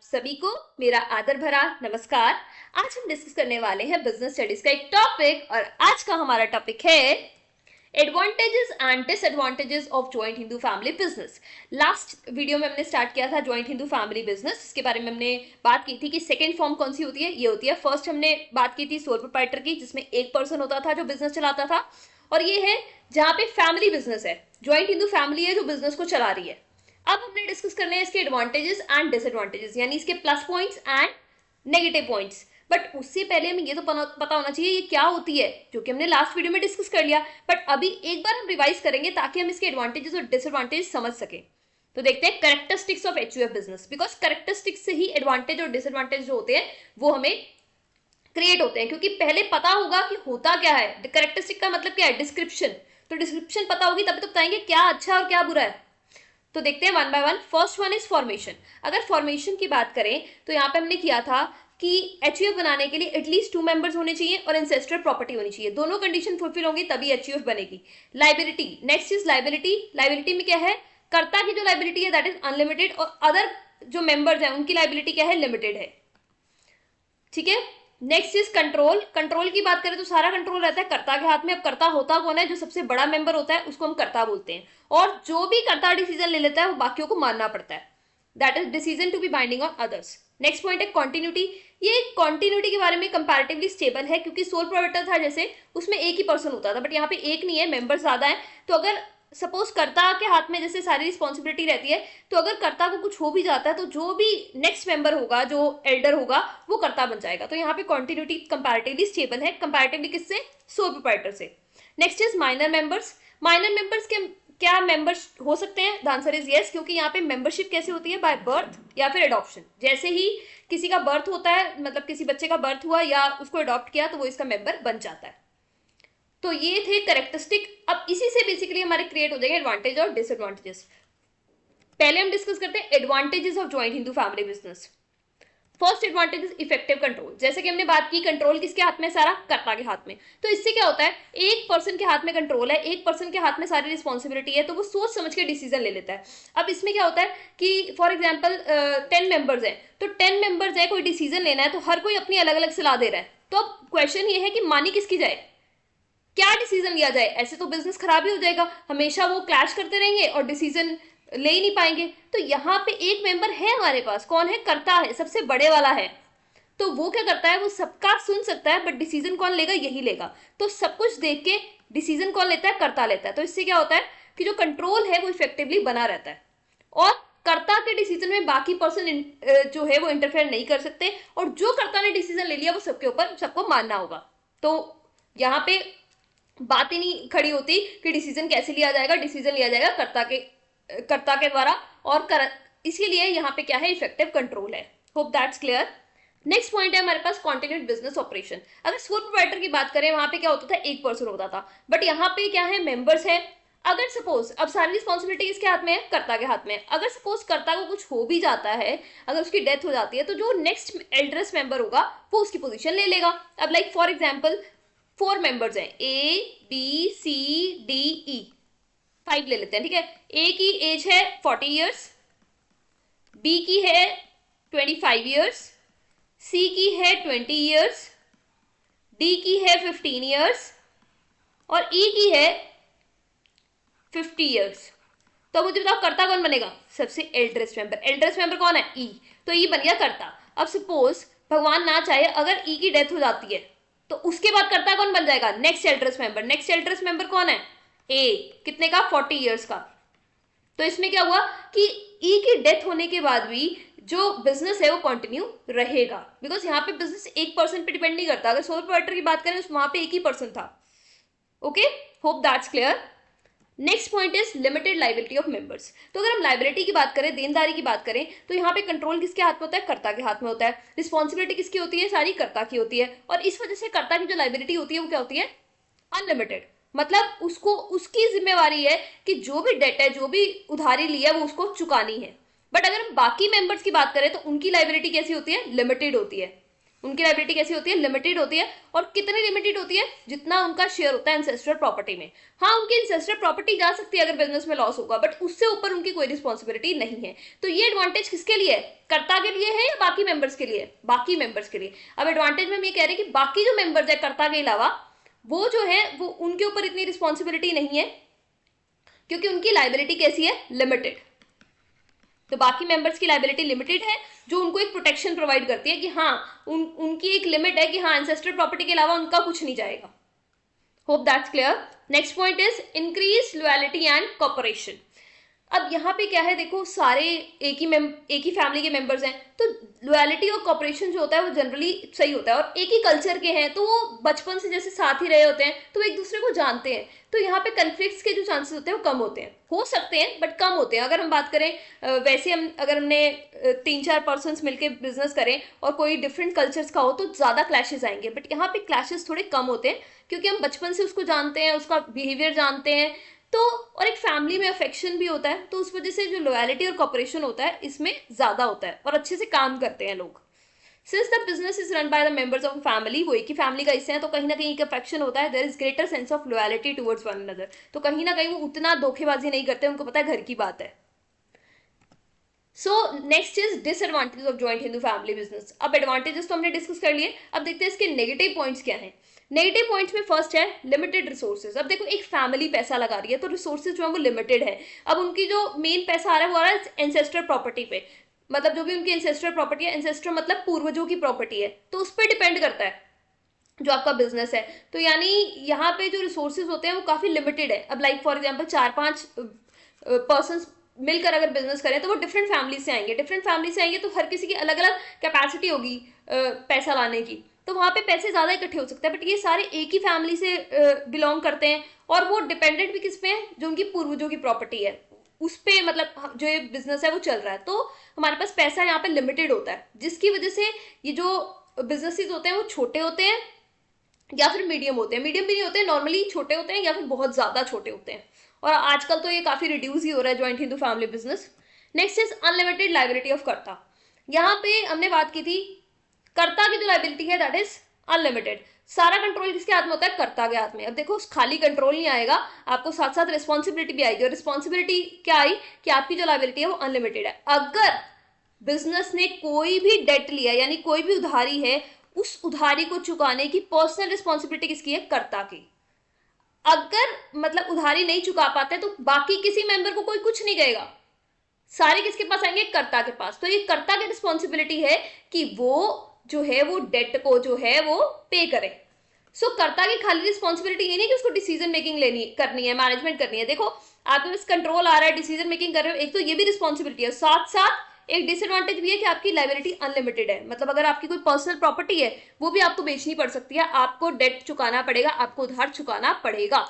सभी को मेरा आदर भरा नमस्कार। आज हम डिस्कस करने वाले हैं बिजनेस स्टडीज का एक टॉपिक और आज का हमारा टॉपिक है advantages and disadvantages of joint Hindu family business. Last video में हमने स्टार्ट किया था ज्वाइंट हिंदू फैमिली बिजनेस। इसके बारे में हमने बात की थी कि सेकंड फॉर्म कौन सी होती है, ये होती है। फर्स्ट हमने बात की थी सोल प्रोप्राइटर की, जिसमें एक पर्सन होता था जो बिजनेस चलाता था, और ये है जहां पे फैमिली बिजनेस है, ज्वाइंट हिंदू फैमिली है जो बिजनेस को चला रही है। अब हमने डिस्कस करने हैं इसके एडवांटेजेस एंड डिसएडवांटेजेस, यानी इसके plus points and negative points. But उससे पहले हमें ये तो पता होना चाहिए ये क्या होती है, जो कि हमने लास्ट वीडियो में डिस्कस कर लिया। बट अभी एक बार हम रिवाइज करेंगे ताकि हम इसके एडवांटेजेस और डिसएडवांटेज समझ सकें। तो देखते हैं characteristics of HUF business, because characteristics से ही एडवांटेज और डिसएडवांटेज जो होते हैं वो हमें क्रिएट होते हैं, क्योंकि पहले पता होगा कि होता क्या है। कैरेक्टरिस्टिक का मतलब क्या है? डिस्क्रिप्शन। तो डिस्क्रिप्शन पता होगी तभी तो बताएंगे क्या अच्छा और क्या बुरा है। तो देखते हैं one by one. First one is formation. अगर फॉर्मेशन की बात करें तो यहाँ पे हमने किया था कि एचयूएफ बनाने के लिए एटलीस्ट 2 मेंबर्स होने चाहिए और इंसेस्टर प्रॉपर्टी होनी चाहिए। दोनों कंडीशन फुलफिल होंगी तभी एचयूएफ बनेगी। Liability, next is liability. Liability में क्या है? कर्ता की जो लाइबिलिटी है दैट इज अनलिमिटेड और अदर जो मेंबर्स हैं उनकी लाइबिलिटी क्या है? लिमिटेड है। ठीक है। Next is control. कंट्रोल की बात करें तो सारा कंट्रोल रहता है कर्ता के हाथ में। अब कर्ता होता कौन है? जो सबसे बड़ा मेंबर होता है उसको हम कर्ता बोलते हैं, और जो भी कर्ता डिसीजन ले लेता है वो बाकियों को मानना पड़ता है। That is decision to be binding on others. Next point है कॉन्टिन्यूटी। ये कॉन्टिन्यूटी के बारे में कंपैरेटिवली स्टेबल है, क्योंकि सोल प्रोप्राइटर था जैसे, उसमें एक ही पर्सन होता था, बट यहाँ पे एक नहीं है, मेंबर ज्यादा है। तो अगर सपोज कर्ता के हाथ में जैसे सारी रिस्पॉन्सिबिलिटी रहती है, तो अगर कर्ता को कुछ हो भी जाता है तो जो भी नेक्स्ट मेंबर होगा, जो एल्डर होगा, वो कर्ता बन जाएगा। तो यहाँ पे कॉन्टिन्यूटी कंपैरेटिवली स्टेबल है, कंपैरेटिवली किससे? सोल प्रोप्राइटर से। Next is minor members. Minor members के क्या मेंबर्स हो सकते हैं? द आंसर इज यस, क्योंकि यहाँ पे मेंबरशिप कैसे होती है? बाय बर्थ या फिर एडॉप्शन। जैसे ही किसी का बर्थ होता है, मतलब किसी बच्चे का बर्थ हुआ या उसको अडॉप्ट किया, तो वो इसका मेंबर बन जाता है। तो ये थे कैरेक्टरिस्टिक। अब इसी से बेसिकली हमारे क्रिएट हो जाएंगे एडवांटेज और डिसएडवांटेजेस। पहले हम डिस्कस करते हैं advantages of joint Hindu family business. First advantage is effective control. जैसे कि हमने बात की, कंट्रोल किसके हाथ में? सारा कर्ता के हाथ में। तो इससे क्या होता है? एक पर्सन के हाथ में कंट्रोल है, एक पर्सन के हाथ में सारी रिस्पॉन्सिबिलिटी है, तो वो सोच समझ के डिसीजन ले लेता है। अब इसमें क्या होता है कि फॉर एग्जाम्पल 10 मेंबर्स हैं, तो 10 मेंबर्स है, कोई डिसीजन लेना है तो हर कोई अपनी अलग अलग सलाह दे रहा है। तो अब क्वेश्चन ये है कि मानी किसकी जाए, क्या डिसीजन लिया जाए? ऐसे तो बिजनेस खराब ही हो जाएगा, हमेशा वो क्लैश करते रहेंगे और डिसीजन ले ही नहीं पाएंगे। तो यहाँ पे एक मेंबर है हमारे पास, कौन है? कर्ता है, सबसे बड़े वाला है। तो वो क्या करता है? वो सबका सुन सकता है, बट डिसीजन कौन लेगा? यही लेगा। तो सब कुछ देख के डिसीजन कौन लेता है? कर्ता लेता है। तो इससे क्या होता है कि जो कंट्रोल है वो इफेक्टिवली बना रहता है, और कर्ता के डिसीजन में बाकी पर्सन जो है वो इंटरफेयर नहीं कर सकते, और जो कर्ता ने डिसीजन ले लिया वो सबके ऊपर सबको मानना होगा। तो यहाँ पे बात ही नहीं खड़ी होती कि डिसीजन कैसे लिया जाएगा। डिसीजन लिया जाएगा कर्ता के द्वारा, और इसीलिए यहाँ पे क्या है? इफेक्टिव कंट्रोल है। Hope that's clear. Next point है हमारे पास कॉन्टिन्यूड बिजनेस ऑपरेशन। अगर सोल प्रोप्राइटर की बात करें, वहां पे क्या होता था? एक पर्सन होता था, बट यहाँ पे क्या है? मेंबर्स है। अगर सपोज अब सारी रिस्पॉन्सिबिलिटी किसके हाथ में है? कर्ता के हाथ में। अगर सपोज कर्ता को कुछ हो भी जाता है, अगर उसकी डेथ हो जाती है, तो जो नेक्स्ट एल्डरेस्ट मेंबर होगा वो उसकी पोजीशन ले लेगा। अब लाइक फॉर एग्जाम्पल 4 मेंबर्स हैं, A B C D E, 5 ले लेते हैं, ठीक है। ए की एज है 40 ईयर्स, बी की है 25 ईयर्स, सी की है 20 ईयर्स, डी की है 15 ईयर्स और ई की है 50 ईयर्स। तो मुझे बताओ कर्ता कौन बनेगा? सबसे एल्डरेस्ट मेंबर। एल्डरेस्ट मेंबर कौन है? ई। तो ई बन गया कर्ता। अब सपोज भगवान ना चाहे अगर ई की डेथ हो जाती है, तो उसके बाद कर्ता कौन बन जाएगा? Next eldest member. Next eldest member कौन है? ए। कितने का? 40 ईयर्स का। तो इसमें क्या हुआ कि ई की डेथ होने के बाद भी जो बिजनेस है वो कंटिन्यू रहेगा, बिकॉज यहाँ पे बिजनेस एक पर्सन पे डिपेंड नहीं करता। अगर सोल प्रोप्राइटर की बात करें वहां पे एक ही पर्सन था। Okay, hope that's clear. Next point is limited liability of members. तो अगर हम लाइबिलिटी की बात करें, देनदारी की बात करें, तो यहाँ पे कंट्रोल किसके हाथ में होता है? कर्ता के हाथ में होता है। रिस्पॉन्सिबिलिटी किसकी होती है? सारी कर्ता की होती है, और इस वजह से कर्ता की जो लाइबिलिटी होती है वो क्या होती है? अनलिमिटेड। मतलब उसको उसकी जिम्मेवारी है कि जो भी डेट है, जो भी उधारी ली है, वो उसको चुकानी है। बट अगर हम बाकी मेंबर्स की बात करें तो उनकी लाइबिलिटी कैसी होती है? लिमिटेड होती है। उनकी लाइबिलिटी कैसी होती है, लिमिटेड होती है। और कितनी लिमिटेड होती है, जितना उनका शेयर होता है एंसेस्ट्रल प्रॉपर्टी में। हाँ, उनकी एंसेस्ट्रल प्रॉपर्टी जा सकती है अगर बिजनेस में लॉस होगा, बट उससे ऊपर उनकी कोई रिस्पॉन्सिबिलिटी नहीं है। तो ये एडवांटेज किसके लिए है, कर्ता के लिए है या बाकी मेंबर्स के लिए, बाकी मेंबर्स के लिए। अब एडवांटेज में हम ये कह रहे हैं कि बाकी जो मेंबर्स है कर्ता के अलावा, वो जो है वो उनके ऊपर इतनी रिस्पॉन्सिबिलिटी नहीं है, क्योंकि उनकी लाइबिलिटी कैसी है, लिमिटेड। तो बाकी मेंबर्स की लाइबिलिटी लिमिटेड है, जो उनको एक प्रोटेक्शन प्रोवाइड करती है कि हाँ उनकी एक लिमिट है कि हाँ एंसेस्ट्रल प्रॉपर्टी के अलावा उनका कुछ नहीं जाएगा। Hope that's clear. Next point is increase loyalty and cooperation. अब यहाँ पे क्या है, देखो सारे एक ही फैमिली के मेंबर्स हैं, तो लॉयल्टी और कोऑपरेशन जो होता है वो जनरली सही होता है। और एक ही कल्चर के हैं, तो वो बचपन से जैसे साथ ही रहे होते हैं, तो वो एक दूसरे को जानते हैं, तो यहाँ पे कन्फ्लिक्ट्स के जो चांसेस होते हैं वो कम होते हैं, हो सकते हैं बट कम होते हैं। अगर हम बात करें वैसे अगर हमने 3-4 पर्सन्स मिलकर बिजनेस करें और कोई डिफरेंट कल्चर्स का हो तो ज़्यादा क्लैशेस आएंगे, बट यहाँ पे क्लैशेस थोड़े कम होते हैं, क्योंकि हम बचपन से उसको जानते हैं, उसका बिहेवियर जानते हैं। तो और एक फैमिली में अफेक्शन भी होता है, तो उस वजह से जो लॉयल्टी और कॉपरेशन होता है इसमें ज्यादा होता है और अच्छे से काम करते हैं लोग। Since the business is run by the members of family, वो एक ही फैमिली का हिस्से हैं, तो कहीं ना कहीं एक अफेक्शन होता है, there is greater sense of loyalty towards one another. तो कहीं ना कहीं वो उतना धोखेबाजी नहीं करते, उनको पता है घर की बात है। So next is disadvantage of joint Hindu family business. अब एडवांटेजेस तो हमने डिस्कस कर लिए, अब देखते हैं इसके नेगेटिव पॉइंट्स क्या हैं। नेगेटिव पॉइंट्स में फर्स्ट है लिमिटेड रिसोर्सेज। अब देखो एक फैमिली पैसा लगा रही है, तो रिसोर्सेज जो है वो लिमिटेड है। अब उनकी जो मेन पैसा आ रहा है वो आ रहा है एंसेस्टर प्रॉपर्टी पे, मतलब जो भी उनकी एंसेस्टर प्रॉपर्टी है, एंसेस्टर मतलब पूर्वजों की प्रॉपर्टी है, तो उस पर डिपेंड करता है जो आपका बिजनेस है। तो यानी यहाँ पे जो रिसोर्सेज होते हैं वो काफी लिमिटेड है। अब लाइक फॉर एग्जाम्पल 4-5 पर्सन मिलकर अगर बिजनेस करें, तो वो डिफरेंट फैमिली से आएंगे, डिफरेंट फैमिली से आएंगे तो हर किसी की अलग अलग कैपेसिटी होगी पैसा लाने की, तो वहां पे पैसे ज्यादा इकट्ठे हो सकते हैं। बट ये सारे एक ही फैमिली से बिलोंग करते हैं, और वो डिपेंडेंट भी किस पे है, जो उनकी पूर्वजों की प्रॉपर्टी है उस पे, मतलब जो ये बिजनेस है वो चल रहा है। तो हमारे पास पैसा यहाँ पे लिमिटेड होता है, जिसकी वजह से ये जो बिजनेसेस होते हैं वो छोटे होते हैं या फिर मीडियम होते हैं। मीडियम भी नहीं होते हैं, नॉर्मली छोटे होते हैं या फिर बहुत ज्यादा छोटे होते हैं, और आजकल तो ये काफी रिड्यूस ही हो रहा है joint Hindu family business. Next is unlimited liability of कर्ता। यहाँ पे हमने बात की थी कर्ता की जो लाइबिलिटी है दैट इज अनलिमिटेड। सारा कंट्रोल किसके हाथ में होता है, कर्ता के हाथ में। अब देखो खाली कंट्रोल नहीं आएगा, आपको साथ साथ रिस्पॉन्सिबिलिटी भी आएगी, और रिस्पॉन्सिबिलिटी क्या आई कि आपकी जो लाइबिलिटी है वो अनलिमिटेड है। अगर बिजनेस ने कोई भी डेट लिया, यानी कोई भी उधारी है, उस उधारी को चुकाने की पर्सनल रिस्पॉन्सिबिलिटी किसकी है, कर्ता की। अगर मतलब उधारी नहीं चुका पाते तो बाकी किसी मेंबर को कोई कुछ नहीं कहेगा, सारे किसके पास आएंगे, कर्ता के पास। तो ये कर्ता की रिस्पॉन्सिबिलिटी है कि वो जो है वो डेट को जो है वो पे करे। सो कर्ता की खाली रिस्पॉन्सिबिलिटी ये नहीं कि उसको डिसीजन मेकिंग लेनी करनी है, मैनेजमेंट करनी है। देखो आपके पास कंट्रोल आ रहा है, डिसीजन मेकिंग कर रहे हो, एक तो ये भी रिस्पॉन्सिबिलिटी है, साथ साथ एक डिसएडवांटेज भी है कि आपकी लाइबिलिटी अनलिमिटेड है। मतलब अगर आपकी कोई पर्सनल प्रॉपर्टी है वो भी आपको बेचनी पड़ सकती है, आपको डेट चुकाना पड़ेगा, आपको उधार चुकाना पड़ेगा।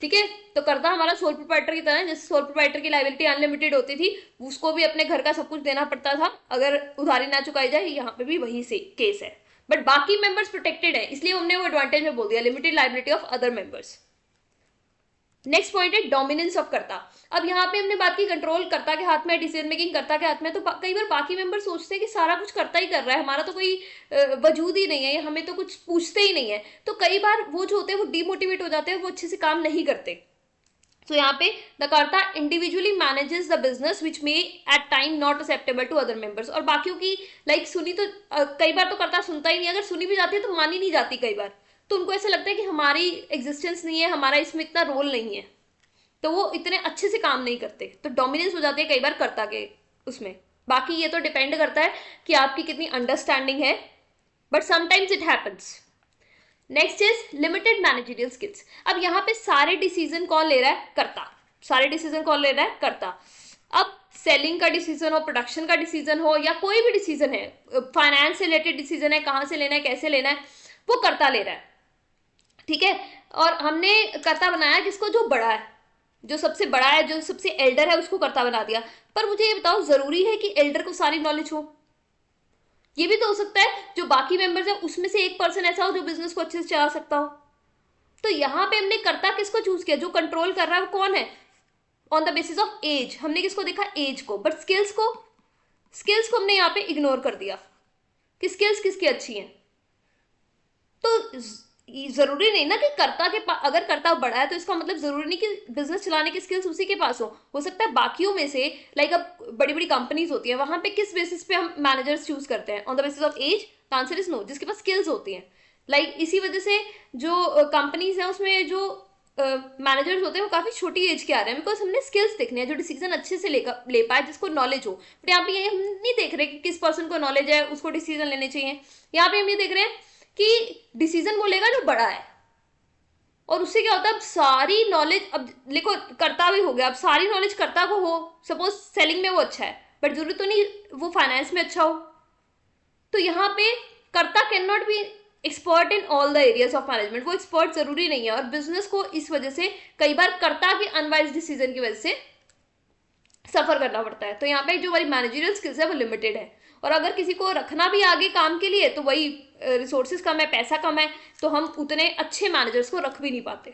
ठीक है, तो कर्ता हमारा सोल प्रोप्राइटर की तरह है। जैसे सोल प्रोप्राइटर की लाइबिलिटी अनलिमिटेड होती थी, उसको भी अपने घर का सब कुछ देना पड़ता था अगर उधारी ना चुकाई जाए, यहाँ पे भी वही से केस है। बट बाकी मेंबर्स प्रोटेक्टेड है, इसलिए हमने वो एडवांटेज में बोल दिया, limited liability of other members. Next point है डोमिनेंस ऑफ कर्ता। अब यहाँ पे हमने बात की कंट्रोल कर्ता के हाथ में, डिसीजन मेकिंग कर्ता के हाथ में, तो कई बार बाकी मेंबर सोचते हैं कि सारा कुछ कर्ता ही कर रहा है, हमारा तो कोई वजूद ही नहीं है, हमें तो कुछ पूछते ही नहीं है। तो कई बार वो जो होते हैं वो डीमोटिवेट हो जाते हैं, वो अच्छे से काम नहीं करते। तो यहाँ पे the karta individually manages the business which may at time not acceptable to other members. और बाकियों की लाइक सुनी तो कई बार तो कर्ता सुनता ही नहीं, अगर सुनी भी जाती है तो मानी नहीं जाती कई बार, तो उनको ऐसा लगता है कि हमारी एग्जिस्टेंस नहीं है, हमारा इसमें इतना रोल नहीं है, तो वो इतने अच्छे से काम नहीं करते, तो डोमिनेंस हो जाती है कई बार कर्ता के उसमें। बाकी ये तो डिपेंड करता है कि आपकी कितनी अंडरस्टैंडिंग है, but sometimes it happens. Next is limited managerial skills. अब यहाँ पे सारे डिसीजन कौन ले रहा है, कर्ता। सारे डिसीजन कौन ले रहा है, कर्ता। अब सेलिंग का डिसीजन हो, प्रोडक्शन का डिसीजन हो, या कोई भी डिसीजन है, फाइनेंस से रिलेटेड डिसीजन है, कहाँ से लेना है, कैसे लेना है, वो कर्ता ले रहा है। ठीक है, और हमने कर्ता बनाया किसको, जो बड़ा है, जो सबसे बड़ा है, जो सबसे एल्डर है, उसको कर्ता बना दिया। पर मुझे ये बताओ, जरूरी है कि एल्डर को सारी नॉलेज हो? ये भी तो हो सकता है जो बाकी मेंबर्स है उसमें से एक पर्सन ऐसा हो जो बिजनेस को अच्छे से चला सकता हो। तो यहाँ पे हमने कर्ता किसको चूज किया, जो कंट्रोल कर रहा है वो कौन है, on the basis of age. हमने किसको देखा, एज को, बट स्किल्स को हमने यहाँ पे इग्नोर कर दिया कि स्किल्स किसकी अच्छी हैं। तो जरूरी नहीं ना कि कर्ता के पास, अगर कर्ता बड़ा है तो इसका मतलब जरूरी नहीं कि बिजनेस चलाने की स्किल्स उसी के पास हो सकता है बाकियों में से, लाइक अब बड़ी बड़ी कंपनीज होती है, वहां पे किस बेसिस पे हम मैनेजर्स चूज करते हैं? On the basis of age? The answer is no, जिसके पास स्किल्स होती हैं। लाइक इसी वजह से जो कंपनीज हैं उसमें जो मैनेजर्स होते हैं वो काफी छोटी एज के आ रहे हैं, बिकॉज हमने स्किल्स देखने हैं, जो डिसीजन अच्छे से ले पाए, जिसको नॉलेज हो। बट यहाँ पे ये हम नहीं देख रहे कि किस पर्सन को नॉलेज है उसको डिसीजन लेने चाहिए। यहाँ पे हम ये देख रहे हैं कि डिसीजन वो लेगा जो बड़ा है, और उससे क्या होता है, अब सारी नॉलेज, अब देखो करता भी हो गया, अब सारी नॉलेज करता को हो, सपोज सेलिंग में वो अच्छा है बट जरूरी तो नहीं वो फाइनेंस में अच्छा हो। तो यहाँ पे कर्ता can not be expert in all the areas of management, वो एक्सपर्ट जरूरी नहीं है, और बिजनेस को इस वजह से कई बार कर्ता के अनवाइज डिसीजन की वजह से सफर करना पड़ता है। तो यहाँ पे जो हमारी मैनेजरियल स्किल्स है वो लिमिटेड है, और अगर किसी को रखना भी आगे काम के लिए तो वही रिसोर्सेज कम है, पैसा कम है, तो हम उतने अच्छे मैनेजर्स को रख भी नहीं पाते।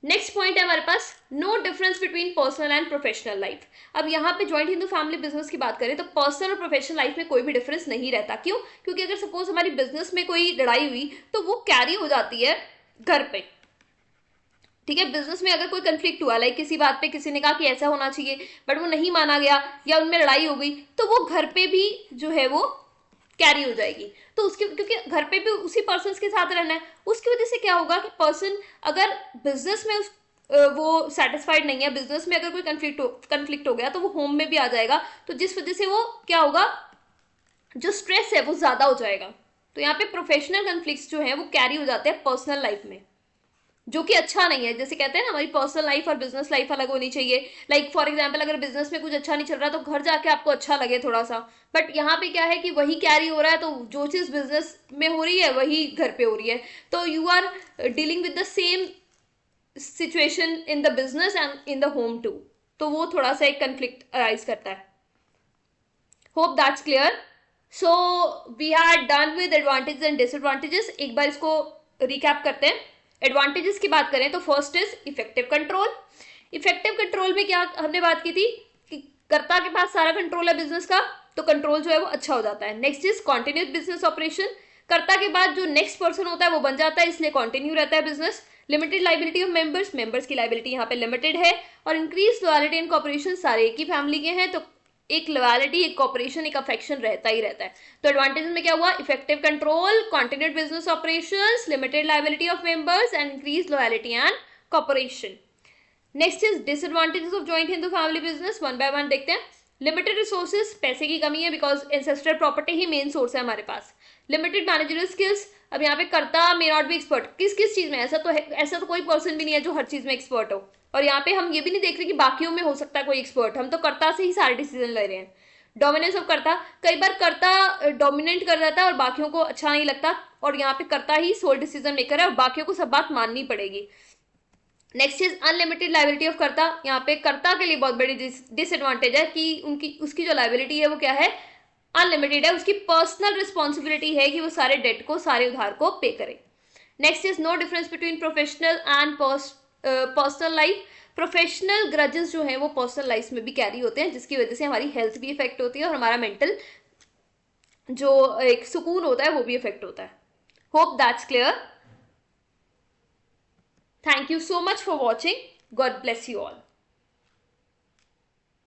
नेक्स्ट पॉइंट है हमारे पास, no difference between personal and professional life. अब यहाँ पे ज्वाइंट हिंदू फैमिली बिजनेस की बात करें तो पर्सनल और प्रोफेशनल लाइफ में कोई भी डिफरेंस नहीं रहता। क्यों? क्योंकि अगर सपोज हमारी बिजनेस में कोई लड़ाई हुई तो वो कैरी हो जाती है घर पे। ठीक है, बिजनेस में अगर कोई कंफ्लिक्ट हुआ, लाइक किसी बात पे किसी ने कहा कि ऐसा होना चाहिए बट वो नहीं माना गया, या उनमें लड़ाई हो गई, तो वो घर पे भी जो है वो कैरी हो जाएगी। तो उसके, क्योंकि घर पे भी उसी पर्सन के साथ रहना है, उसकी वजह से क्या होगा कि पर्सन अगर बिजनेस में वो सेटिस्फाइड नहीं है, बिजनेस में अगर कोई कंफ्लिक्ट हो गया तो वो होम में भी आ जाएगा, तो जिस वजह से वो क्या होगा, जो स्ट्रेस है वो ज्यादा हो जाएगा। तो यहाँ पे प्रोफेशनल कंफ्लिक्ट्स जो है वो कैरी हो जाते हैं पर्सनल लाइफ में, जो कि अच्छा नहीं है। जैसे कहते हैं ना, हमारी पर्सनल लाइफ और बिजनेस लाइफ अलग होनी चाहिए। लाइक फॉर एग्जांपल, अगर बिजनेस में कुछ अच्छा नहीं चल रहा तो घर जाके आपको अच्छा लगे थोड़ा सा, बट यहाँ पे क्या है कि वही कैरी हो रहा है, तो जो चीज बिजनेस में हो रही है वही घर पे हो रही है, तो you are dealing with the same situation in the business and in the home too, तो वो थोड़ा सा एक कंफ्लिक्ट अराइज करता है। Hope that's clear. So we had done with advantages and disadvantages. एक बार इसको रिकैप करते हैं। एडवांटेजेस की बात करें तो first is effective control. Effective control में क्या हमने बात की थी कि कर्ता के पास सारा कंट्रोल है बिजनेस का, तो कंट्रोल जो है वो अच्छा हो जाता है। Next is continuous business operation. कर्ता के बाद जो नेक्स्ट पर्सन होता है वो बन जाता है, इसलिए कॉन्टिन्यू रहता है business. Limited liability of members, members की लाइबिलिटी यहाँ पे लिमिटेड है। और इंक्रीज लॉयल्टी एंड कॉपरेशन, सारे एक ही फैमिली के हैं तो एक लॉयल्टी, एक कॉपरेशन, एक अफेक्शन रहता ही रहता है। तो एडवांटेज में क्या हुआ, effective control, continued business operations, limited liability of members and increase loyalty and cooperation. Next is disadvantages of joint Hindu family business, one by one देखते हैं। लिमिटेड रिसोर्सेज, पैसे की कमी है because ancestral property he main source है हमारे पास। Limited managerial skills, अब यहाँ पे कर्ता मे नॉट बी एक्सपर्ट, किस किस चीज में, ऐसा तो कोई पर्सन भी नहीं है जो हर चीज में एक्सपर्ट हो। और यहाँ पे हम ये भी नहीं देख रहे कि बाकियों में हो सकता है कोई एक्सपर्ट, हम तो कर्ता से ही सारे डिसीजन ले रहे हैं। डोमिनेंस ऑफ कर्ता, कई बार कर्ता डोमिनेट कर जाता है और बाकियों को अच्छा नहीं लगता, और यहाँ पे कर्ता ही सोल डिसीजन मेकर है और बाकियों को सब बात माननी पड़ेगी। Next is unlimited liability of कर्ता। यहाँ पे कर्ता के लिए बहुत बड़ी डिसएडवांटेज है कि उसकी जो लाइबिलिटी है वो क्या है, अनलिमिटेड है। उसकी पर्सनल रिस्पॉन्सिबिलिटी है कि वो सारे डेट को, सारे उधार को पे करे। Next is no difference between professional and personal life. Professional grudges जो है वो पर्सनल लाइफ में भी कैरी होते हैं, जिसकी वजह से हमारी हेल्थ भी इफेक्ट होती है और हमारा मेंटल जो एक सुकून होता है वो भी इफेक्ट होता है। Hope that's clear. Thank you so much for watching. God bless you all.